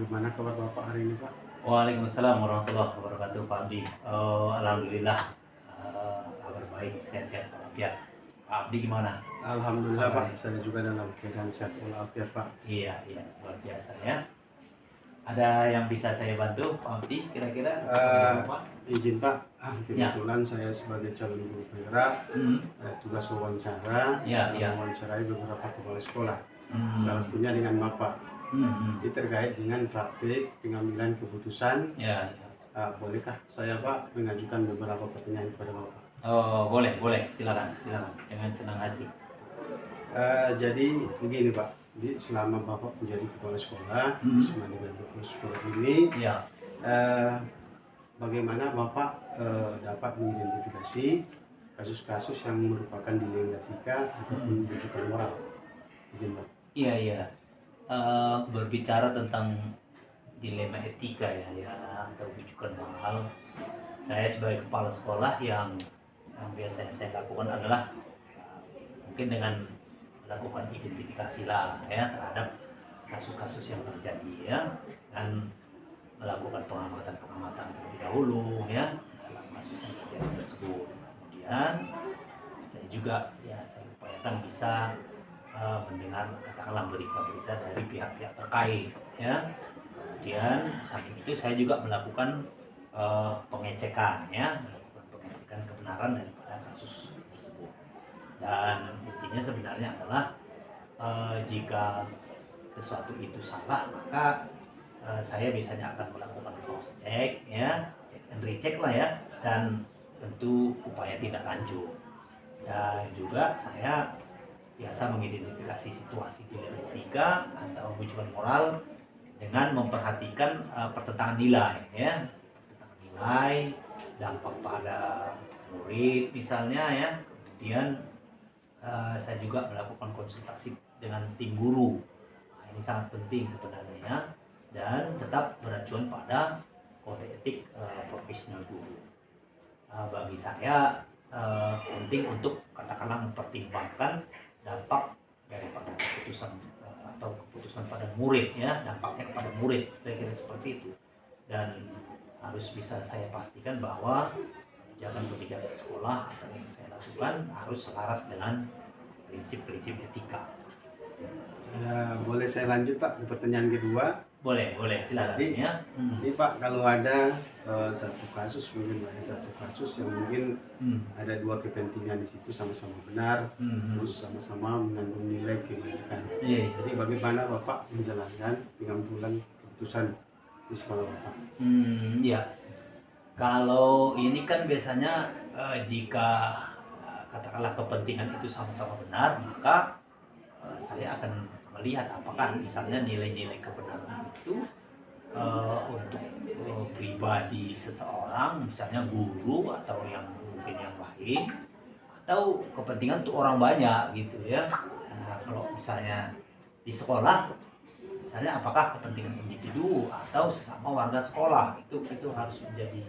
Gimana kabar Bapak hari ini, Pak? Waalaikumsalam warahmatullahi wabarakatuh, Pak Abdi. Alhamdulillah, kabar baik, sehat-sehat walafiat. Pak Abdi gimana Alhamdulillah, Pak. kabarnya? Saya juga dalam keadaan sehat walafiat, Pak. Iya, iya, luar biasa ya. Ada yang bisa saya bantu, Pak Abdi, kira-kira? Bapak? Izin, Pak. Ya. Kebetulan saya sebagai calon guru penggerak, tugas wawancara, Ya, ya. mewawancarai beberapa kepala sekolah. Hmm. Salah satunya dengan Bapak. Hmm. Ini terkait dengan praktik pengambilan keputusan. Ya, ya. Bolehkah saya, Pak, mengajukan beberapa pertanyaan kepada Bapak? Oh, boleh, silakan, dengan senang hati. Jadi begini, Pak. Jadi selama Bapak menjadi kepala sekolah, selama dengan kepala sekolah ini, Ya. bagaimana Bapak dapat mengidentifikasi kasus-kasus yang merupakan dilema etika ataupun rujukan moral? Izin, Pak. Iya, iya. Berbicara tentang dilema etika ya atau rujukan moral, saya sebagai kepala sekolah yang biasanya saya lakukan adalah mungkin dengan melakukan identifikasi lah ya terhadap kasus-kasus yang terjadi ya, dan melakukan pengamatan terlebih dahulu ya dalam kasus yang terjadi tersebut. Kemudian saya juga saya upayakan bisa mendengar katakanlah berita-berita dari pihak-pihak terkait ya. Kemudian samping itu saya juga melakukan pengecekan kebenaran daripada kasus tersebut. Dan intinya sebenarnya adalah jika sesuatu itu salah, maka saya biasanya akan melakukan cross check ya, check and recheck lah ya, dan tentu upaya tindak lanjut. Dan juga saya biasa mengidentifikasi situasi dilema etika atau rujukan moral dengan memperhatikan pertentangan nilai ya, pertentangan nilai, dampak pada murid misalnya ya. Kemudian saya juga melakukan konsultasi dengan tim guru. Nah, ini sangat penting sebenarnya, dan tetap beracuan pada kode etik profesional guru. Bagi saya penting untuk katakanlah mempertimbangkan dampak daripada keputusan atau keputusan pada murid ya, dampaknya kepada murid, kira-kira seperti itu. Dan harus bisa saya pastikan bahwa kebijakan sekolah atau yang saya lakukan harus selaras dengan prinsip-prinsip etika. Boleh saya lanjut, Pak, ke pertanyaan kedua? Boleh, silakan ya. Ini, Pak, kalau ada satu kasus yang mungkin ada dua kepentingan di situ sama-sama benar, terus sama-sama mengandung nilai kebajikan. Jadi bagaimana Bapak menjalankan pengambilan keputusan di sekolah Bapak? Ya, kalau ini kan biasanya jika katakanlah kepentingan itu sama-sama benar, maka saya akan melihat apakah misalnya nilai-nilai kebenaran itu untuk pribadi seseorang, misalnya guru atau yang mungkin yang lain, atau kepentingan untuk orang banyak gitu ya. Kalau misalnya di sekolah, misalnya apakah kepentingan individu atau sesama warga sekolah, itu harus menjadi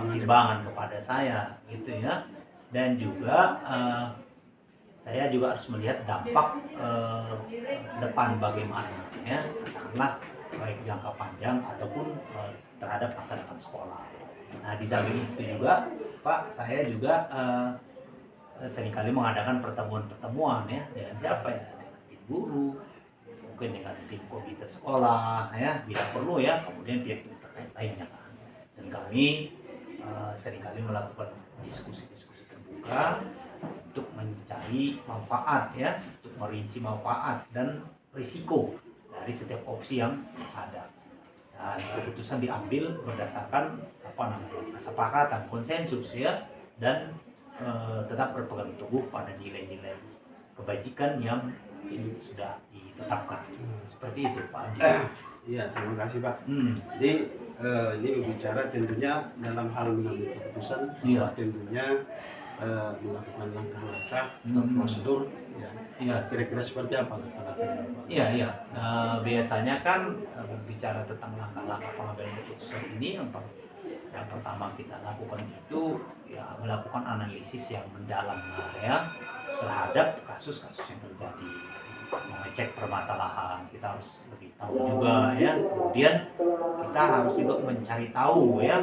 pertimbangan kepada saya gitu ya. Dan juga saya juga harus melihat dampak depan bagaimana ya, katakanlah baik jangka panjang ataupun terhadap masa depan sekolah. Nah, di samping itu juga Pak, saya juga seringkali mengadakan pertemuan ya dengan siapa ya, dengan tim guru, mungkin dengan tim komite sekolah ya, bila perlu ya, kemudian pihak-pihak terkait lainnya kan. Dan kami seringkali melakukan diskusi-diskusi terbuka untuk mencari manfaat ya, untuk merinci manfaat dan risiko dari setiap opsi yang ada. Dan keputusan diambil berdasarkan kesepakatan, konsensus ya, dan tetap berpegang teguh pada nilai-nilai kebajikan yang ini sudah ditetapkan. Seperti itu, Pak Andi. Iya, terima kasih, Pak. Jadi ini berbicara tentunya dalam hal mengambil keputusan, tentunya melakukan langkah-langkah atau prosedur ya. Kira-kira seperti apa langkah-langkahnya, Pak? Iya. Biasanya kan berbicara tentang langkah-langkah pengambilan keputusan ini, yang pertama kita lakukan itu ya melakukan analisis yang mendalam ya terhadap kasus-kasus yang terjadi. mengecek permasalahan, kita harus lebih tahu juga ya. Kemudian kita harus juga mencari tahu ya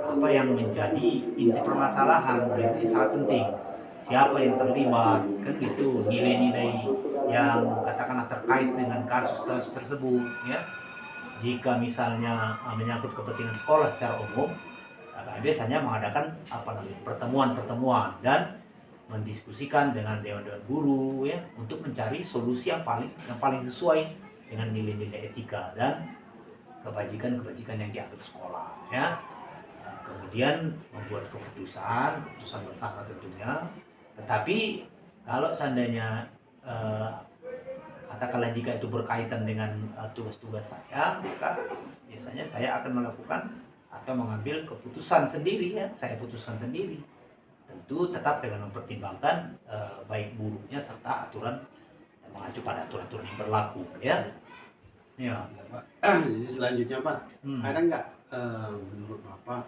apa yang menjadi inti permasalahan. Nah, itu sangat penting. Siapa yang terlibat, kan gitu, nilai-nilai yang katakanlah terkait dengan kasus tersebut ya. Jika misalnya menyangkut kepentingan sekolah secara umum, biasanya mengadakan pertemuan-pertemuan dan mendiskusikan dengan dewan-dewan guru ya untuk mencari solusi yang paling sesuai dengan nilai-nilai etika dan kebajikan yang diatur sekolah ya. Kemudian membuat keputusan bersama tentunya. Tetapi kalau seandainya katakanlah jika itu berkaitan dengan tugas-tugas saya, maka biasanya saya akan melakukan atau mengambil keputusan sendiri ya. Saya putuskan sendiri. Tentu tetap dengan mempertimbangkan baik buruknya serta aturan, mengacu pada aturan-aturan yang berlaku ya. Ya. Jadi selanjutnya Pak, ada nggak menurut Bapak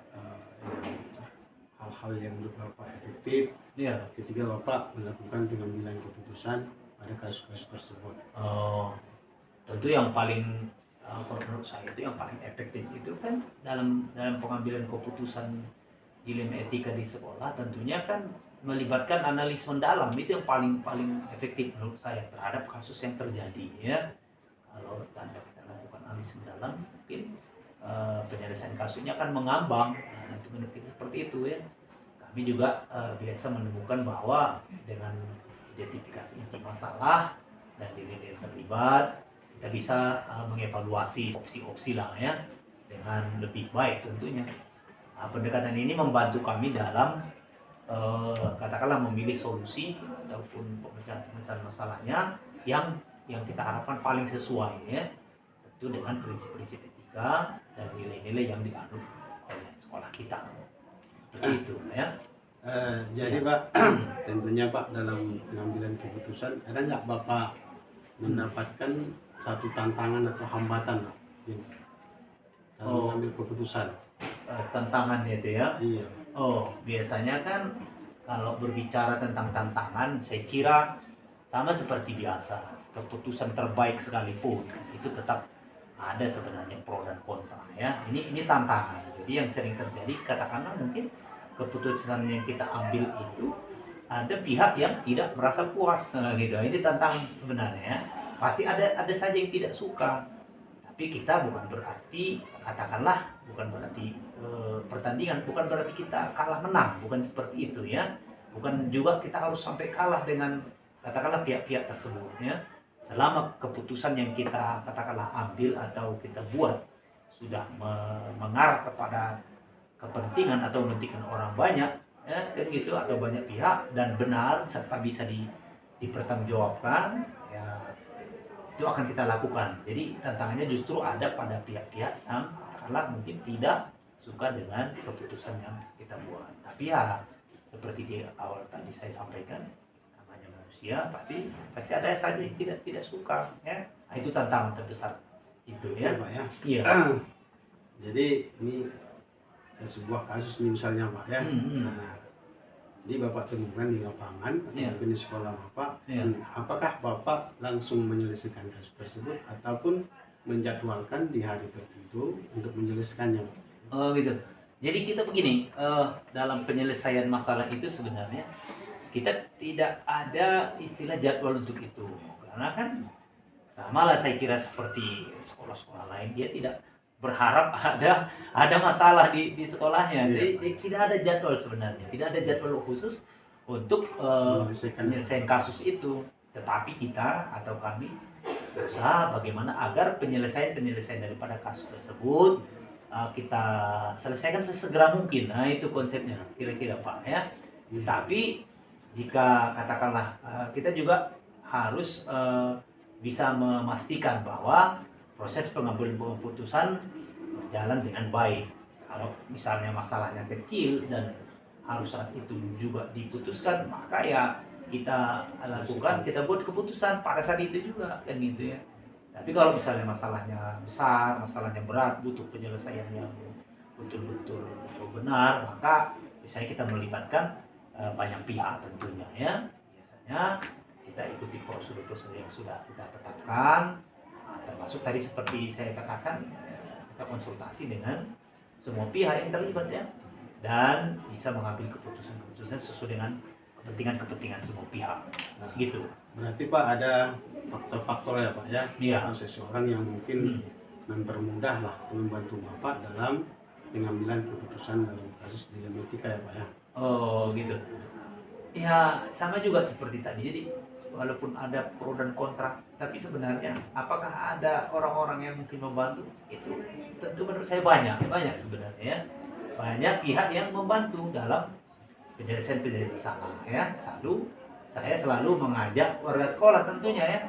hal-hal yang menurut Bapak efektif ya ketika Bapak melakukan pengambilan keputusan pada kasus-kasus tersebut? Tentu yang paling kalau menurut saya itu yang paling efektif itu kan dalam pengambilan keputusan dilema etika di sekolah, tentunya kan melibatkan analis mendalam. Itu yang paling efektif menurut saya terhadap kasus yang terjadi ya. Kalau tanpa kita lakukan analis mendalam, mungkin penyelesaian kasusnya akan mengambang. Nah, itu menurut kita seperti itu ya. Kami juga biasa menemukan bahwa dengan identifikasi inti masalah dan nilai terlibat, kita bisa mengevaluasi opsi-opsi lah ya dengan lebih baik tentunya. Nah, pendekatan ini membantu kami dalam katakanlah memilih solusi ataupun pemecahan masalahnya yang kita harapkan paling sesuai ya, tentu dengan prinsip-prinsip etika dan nilai-nilai yang dianut oleh sekolah kita. Seperti itu ya. Jadi ya. Pak, tentunya Pak dalam pengambilan keputusan ada nggak Bapak mendapatkan satu tantangan atau hambatan Pak dalam mengambil keputusan? Tantangan itu ya? Iya. Biasanya kan kalau berbicara tentang tantangan, saya kira sama seperti biasa, keputusan terbaik sekalipun itu tetap ada sebenarnya pro dan kontra ya. Ini tantangan. Jadi yang sering terjadi, katakanlah mungkin keputusan yang kita ambil itu ada pihak yang tidak merasa puas gitu. Ini tantangan sebenarnya. Pasti ada saja yang tidak suka. Tapi kita bukan berarti pertandingan, bukan berarti kita kalah menang, bukan seperti itu ya. Bukan juga kita harus sampai kalah dengan katakanlah pihak-pihak tersebut ya. Selama keputusan yang kita katakanlah ambil atau kita buat sudah mengarah kepada kepentingan atau mementingkan orang banyak ya, kan gitu, atau banyak pihak dan benar serta bisa dipertanggungjawabkan ya, itu akan kita lakukan. Jadi tantangannya justru ada pada pihak-pihak yang katakanlah mungkin tidak suka dengan keputusan yang kita buat. Tapi ya seperti di awal tadi saya sampaikan, namanya manusia pasti ada saja yang tidak suka ya. Nah, itu tantangan terbesar itu ya. Pak ya. Iya. Jadi ini sebuah kasus nih misalnya Pak ya. Nah, jadi Bapak temukan di lapangan atau mungkin di sekolah Bapak. Apakah Bapak langsung menyelesaikan kasus tersebut ataupun menjadwalkan di hari tertentu untuk menyelesaikannya? Gitu. Jadi kita begini, dalam penyelesaian masalah itu sebenarnya kita tidak ada istilah jadwal untuk itu. Karena kan sama lah saya kira seperti sekolah-sekolah lain, dia tidak berharap ada masalah di sekolahnya. Jadi tidak ada jadwal sebenarnya, tidak ada jadwal khusus untuk menyelesaikan kasus itu. Tetapi kita atau kami berusaha bagaimana agar penyelesaian daripada kasus tersebut kita selesaikan sesegera mungkin. Nah itu konsepnya kira-kira Pak ya. Tapi jika katakanlah kita juga harus bisa memastikan bahwa proses pengambilan keputusan berjalan dengan baik. Kalau misalnya masalahnya kecil dan harus saat itu juga diputuskan, maka ya kita lakukan, kita buat keputusan pada saat itu juga kan gitu ya. Tapi kalau misalnya masalahnya besar, masalahnya berat, butuh penyelesaian yang betul-betul benar, maka biasanya kita melibatkan banyak pihak tentunya ya. Biasanya kita ikuti prosedur-prosedur yang sudah kita tetapkan. Nah, termasuk tadi seperti saya katakan, kita konsultasi dengan semua pihak yang terlibat ya, dan bisa mengambil keputusan-keputusan sesuai dengan kepentingan semua pihak. Nah, gitu. Berarti Pak ada faktor-faktor ya Pak ya, Iya. atau seseorang yang mungkin mempermudah lah, membantu Bapak dalam pengambilan keputusan dalam kasus dilema etika ya Pak ya. Oh gitu. Ya sama juga seperti tadi. Jadi walaupun ada pro dan kontra, tapi sebenarnya apakah ada orang-orang yang mungkin membantu? Itu tentu menurut saya banyak sebenarnya ya. Banyak pihak yang membantu dalam penyelesaian masalah ya. Saya selalu mengajak warga sekolah tentunya ya,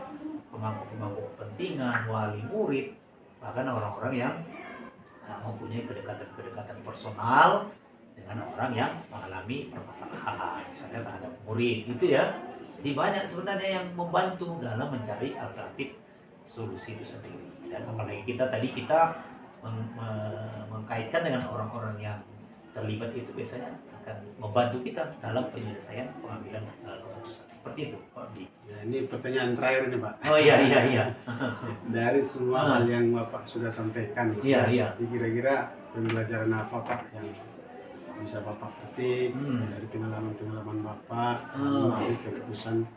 pemangku kepentingan, wali murid, bahkan orang-orang yang mempunyai kedekatan personal dengan orang yang mengalami permasalahan, misalnya terhadap murid gitu ya. Jadi banyak sebenarnya yang membantu dalam mencari alternatif solusi itu sendiri. Dan apalagi kita mengkaitkan dengan orang-orang yang terlibat itu biasanya akan membantu kita dalam penyelesaian pengambilan keputusan. Seperti itu, Pak Di. Ya, ini pertanyaan terakhir nih Pak. Oh iya. Dari semua hal yang Bapak sudah sampaikan, Iya. kira-kira pembelajaran apa Pak yang bisa Bapak petik dari pengalaman Bapak mengambil keputusan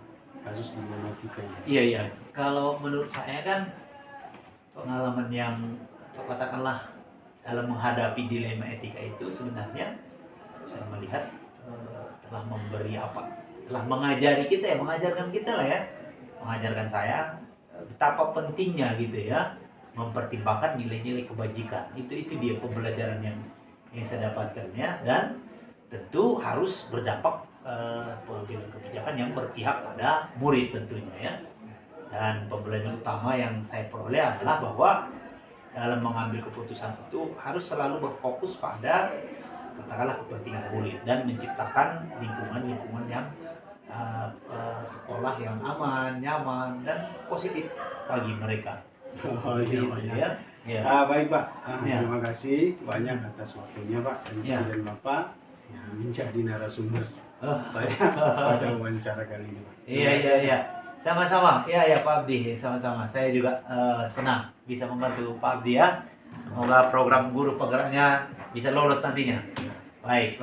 kasus dilema etika ini? Iya. Kalau menurut saya kan pengalaman yang katakanlah dalam menghadapi dilema etika itu sebenarnya saya melihat telah memberi telah mengajari kita ya, mengajarkan kita lah ya, mengajarkan saya betapa pentingnya gitu ya mempertimbangkan nilai-nilai kebajikan. Itu dia pembelajaran yang saya dapatkannya, dan tentu harus berdampak pengambilan kebijakan yang berpihak pada murid tentunya ya. Dan pembelajaran utama yang saya peroleh adalah bahwa dalam mengambil keputusan itu harus selalu berfokus pada katakanlah kepentingan murid dan menciptakan lingkungan yang sekolah yang aman, nyaman, dan positif bagi mereka. Oh iya. Ya. Baik Pak, Ya. terima kasih banyak atas waktunya Pak dan Ya. dan Bapak yang menjadi narasumber saya pada wawancara kali ini Pak. Iya. Sama-sama. Iya Pak Abdi, sama-sama. Saya juga senang bisa membantu Pak Abdi ya. Semoga program guru penggeraknya bisa lolos nantinya. Baik.